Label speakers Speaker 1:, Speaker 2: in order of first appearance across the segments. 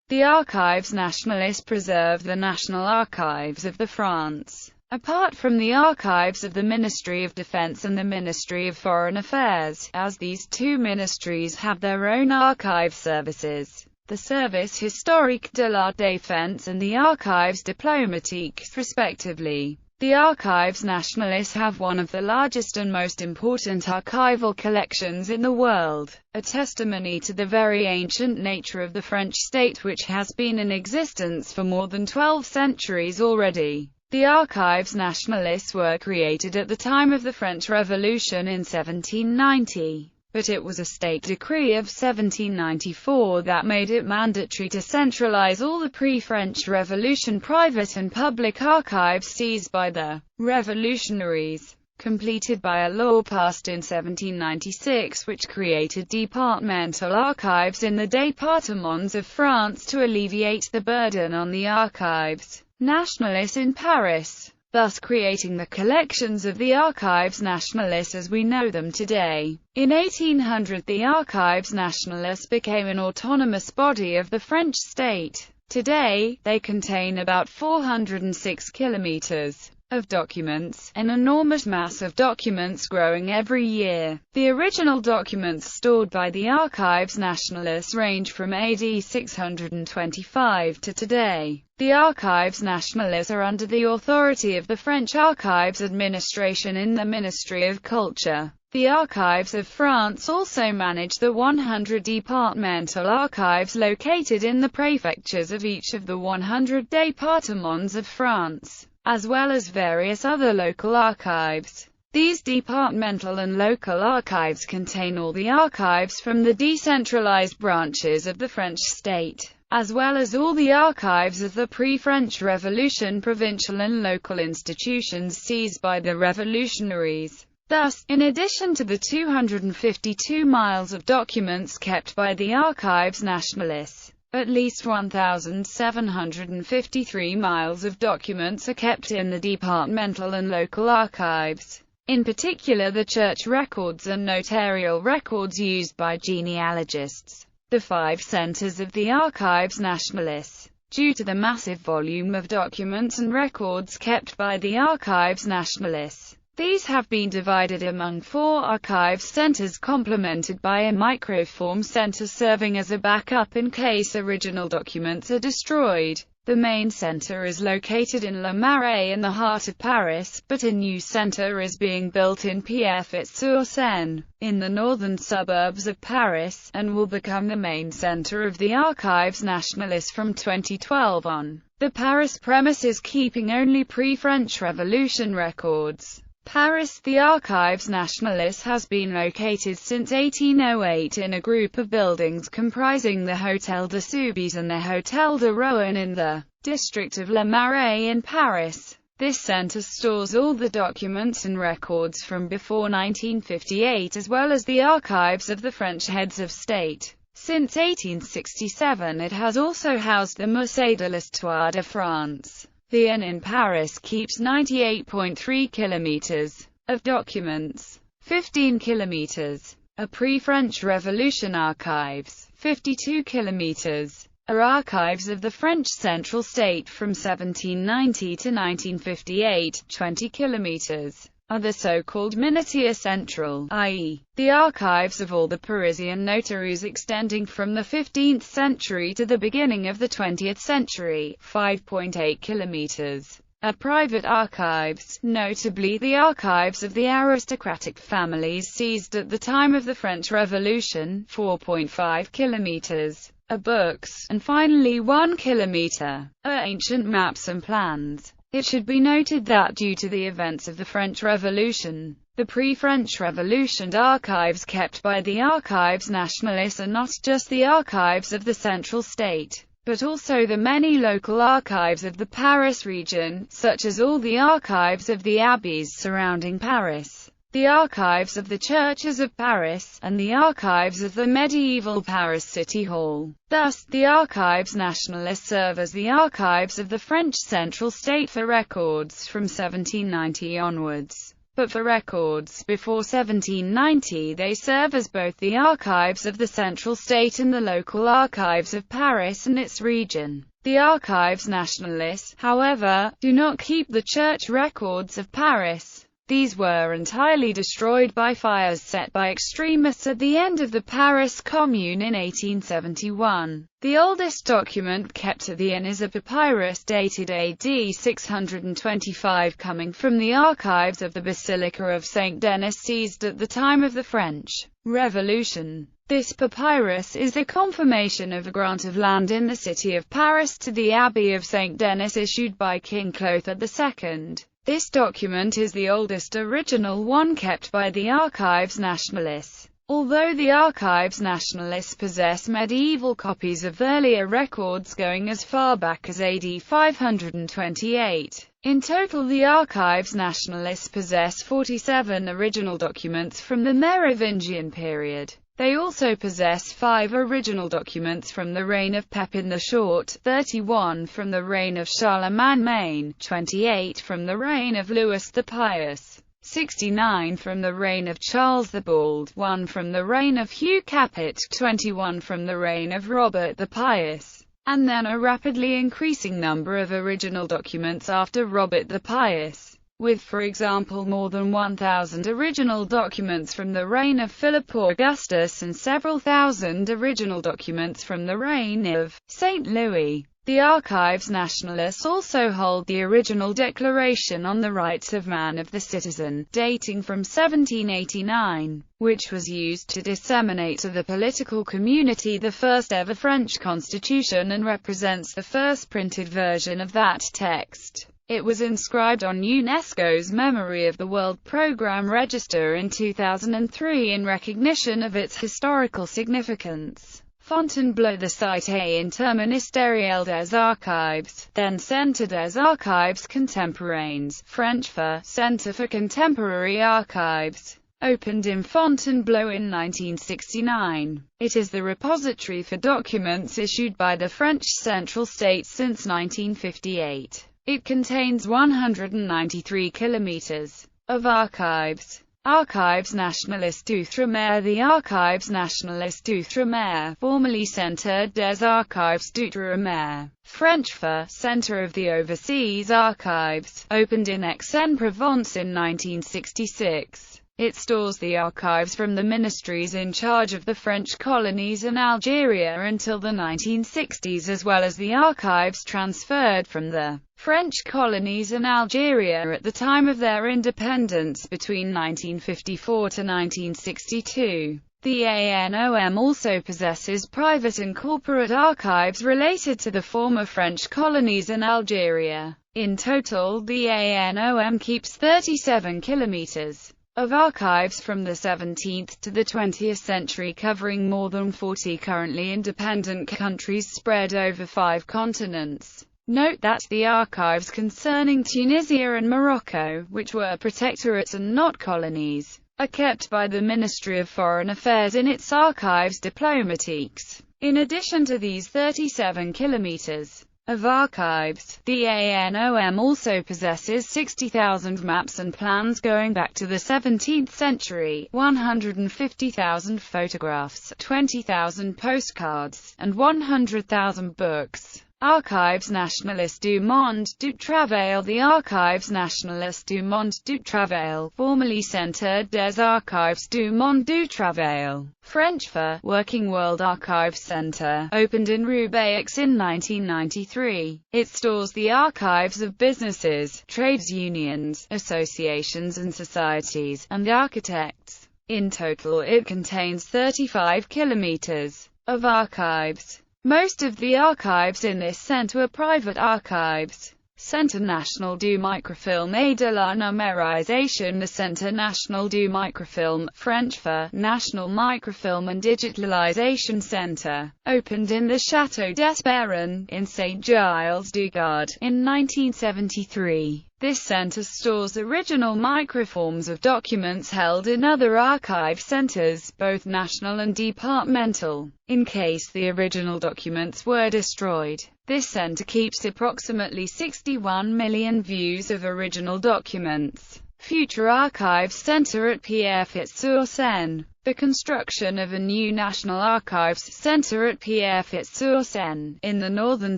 Speaker 1: The Archives Nationales preserve the national archives of the France. Apart from the archives of the Ministry of Defense and the Ministry of Foreign Affairs, as these two ministries have their own archive services, the Service historique de la défense and the Archives diplomatiques, respectively. The Archives Nationales have one of the largest and most important archival collections in the world, a testimony to the very ancient nature of the French state, which has been in existence for more than 12 centuries already. The Archives Nationales were created at the time of the French Revolution in 1790. But it was a state decree of 1794 that made it mandatory to centralize all the pre-French Revolution private and public archives seized by the revolutionaries, completed by a law passed in 1796 which created departmental archives in the départements of France to alleviate the burden on the Archives Nationales in Paris, thus creating the collections of the Archives Nationales as we know them today. In 1800 the Archives Nationales became an autonomous body of the French state. Today, they contain about 406 kilometers of documents, an enormous mass of documents growing every year. The original documents stored by the Archives Nationales range from AD 625 to today. The Archives Nationales are under the authority of the French Archives Administration in the Ministry of Culture. The Archives of France also manage the 100 departmental archives located in the prefectures of each of the 100 départements of France, as well as various other local archives. These departmental and local archives contain all the archives from the decentralized branches of the French state, as well as all the archives of the pre-French Revolution provincial and local institutions seized by the revolutionaries. Thus, in addition to the 252 miles of documents kept by the Archives Nationales, at least 1,753 miles of documents are kept in the departmental and local archives, in particular the church records and notarial records used by genealogists. The 5 centers of the Archives Nationales. Due to the massive volume of documents and records kept by the Archives Nationales, these have been divided among 4 archive centers complemented by a microform center serving as a backup in case original documents are destroyed. The main center is located in Le Marais in the heart of Paris, but a new center is being built in Pierrefitte-sur-Seine, in the northern suburbs of Paris, and will become the main center of the Archives Nationales from 2012 on. The Paris premises keeping only pre-French Revolution records. Paris. The Archives Nationales has been located since 1808 in a group of buildings comprising the Hôtel de Soubise and the Hôtel de Rouen in the district of Le Marais in Paris. This center stores all the documents and records from before 1958 as well as the archives of the French heads of state. Since 1867 it has also housed the Musée de l'Histoire de France. The Inn in Paris keeps 98.3 kilometers of documents, 15 kilometers are pre-French Revolution archives, 52 kilometers are archives of the French Central State from 1790 to 1958, 20 kilometers are the so-called Ministères Centrales, i.e., the archives of all the Parisian notaries extending from the 15th century to the beginning of the 20th century, 5.8 kilometers are private archives, notably the archives of the aristocratic families seized at the time of the French Revolution, 4.5 kilometers are books, and finally 1 kilometer are ancient maps and plans. It should be noted that due to the events of the French Revolution, the pre-French Revolution archives kept by the Archives Nationales are not just the archives of the central state, but also the many local archives of the Paris region, such as all the archives of the abbeys surrounding Paris, the archives of the churches of Paris, and the archives of the medieval Paris City Hall. Thus, the Archives Nationales serve as the archives of the French central state for records from 1790 onwards. but for records before 1790 they serve as both the archives of the central state and the local archives of Paris and its region. The Archives Nationales, however, do not keep the church records of Paris. These were entirely destroyed by fires set by extremists at the end of the Paris Commune in 1871. The oldest document kept at the inn is a papyrus dated AD 625 coming from the archives of the Basilica of Saint Denis seized at the time of the French Revolution. This papyrus is a confirmation of a grant of land in the city of Paris to the Abbey of Saint Denis issued by King Clotaire II. This document is the oldest original one kept by the Archives Nationales. Although the Archives Nationales possess medieval copies of earlier records going as far back as AD 528, in total the Archives Nationales possess 47 original documents from the Merovingian period. They also possess 5 original documents from the reign of Pepin the Short, 31 from the reign of Charlemagne, 28 from the reign of Louis the Pious, 69 from the reign of Charles the Bald, 1 from the reign of Hugh Capet, 21 from the reign of Robert the Pious, and then a rapidly increasing number of original documents after Robert the Pious, with for example more than 1,000 original documents from the reign of Philip Augustus and several thousand original documents from the reign of Saint Louis. The Archives Nationales also hold the original Declaration on the Rights of Man of the Citizen, dating from 1789, which was used to disseminate to the political community the first ever French constitution and represents the first printed version of that text. It was inscribed on UNESCO's Memory of the World Programme Register in 2003 in recognition of its historical significance. Fontainebleau, the Cité interministérielle des Archives, then Centre des Archives Contemporains, French for Centre for Contemporary Archives, opened in Fontainebleau in 1969. It is the repository for documents issued by the French Central State since 1958. It contains 193 kilometers of archives. Archives Nationales d'Outre-mer. The Archives Nationales d'Outre-mer, formerly Centre des Archives d'Outre-mer, French for Centre of the Overseas Archives, opened in Aix-en-Provence in 1966. It stores the archives from the ministries in charge of the French colonies in Algeria until the 1960s, as well as the archives transferred from the French colonies in Algeria at the time of their independence between 1954 to 1962. The ANOM also possesses private and corporate archives related to the former French colonies in Algeria. In total, the ANOM keeps 37 kilometers of archives from the 17th to the 20th century, covering more than 40 currently independent countries spread over 5 continents. Note that the archives concerning Tunisia and Morocco, which were protectorates and not colonies, are kept by the Ministry of Foreign Affairs in its archives diplomatiques. In addition to these 37 kilometers of archives, the ANOM also possesses 60,000 maps and plans going back to the 17th century, 150,000 photographs, 20,000 postcards, and 100,000 books. Archives Nationales du Monde du Travail. The Archives Nationales du Monde du Travail, formerly Centre des Archives du Monde du Travail, French for Working World Archive Centre, opened in Roubaix in 1993. It stores the archives of businesses, trades unions, associations and societies, and architects. In total it contains 35 kilometers of archives. Most of the archives in this centre are private archives. Centre National du Microfilm et de la Numérisation. The Centre National du Microfilm, French for National Microfilm and Digitalisation Centre, opened in the Château d'Esperon, in Saint-Gilles-du-Gard, in 1973. This centre stores original microforms of documents held in other archive centres, both national and departmental, in case the original documents were destroyed. This centre keeps approximately 61 million views of original documents. Future Archives Centre at Pierrefitte-sur-Seine. The construction of a new National Archives Centre at Pierrefitte-sur-Seine, in the northern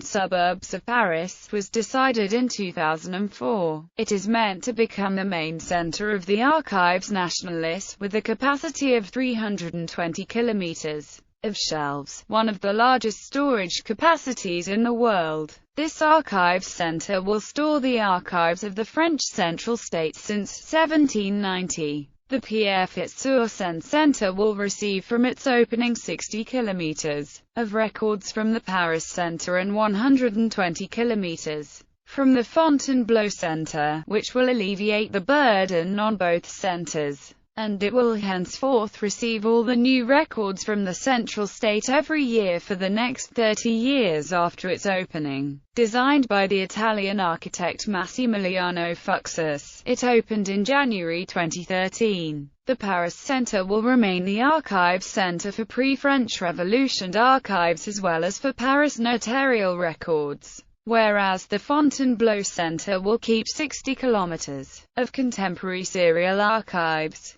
Speaker 1: suburbs of Paris, was decided in 2004. It is meant to become the main centre of the Archives Nationales, with a capacity of 320 kilometers of shelves, one of the largest storage capacities in the world. This archives centre will store the archives of the French Central State since 1790. The Pierrefitte-sur-Seine Centre will receive from its opening 60 kilometers of records from the Paris Centre and 120 kilometers from the Fontainebleau Centre, which will alleviate the burden on both centres, and it will henceforth receive all the new records from the Central State every year for the next 30 years after its opening. Designed by the Italian architect Massimiliano Fuxas, it opened in January 2013. The Paris Centre will remain the archives centre for pre-French Revolution archives as well as for Paris notarial records, whereas the Fontainebleau Centre will keep 60 kilometers of contemporary serial archives.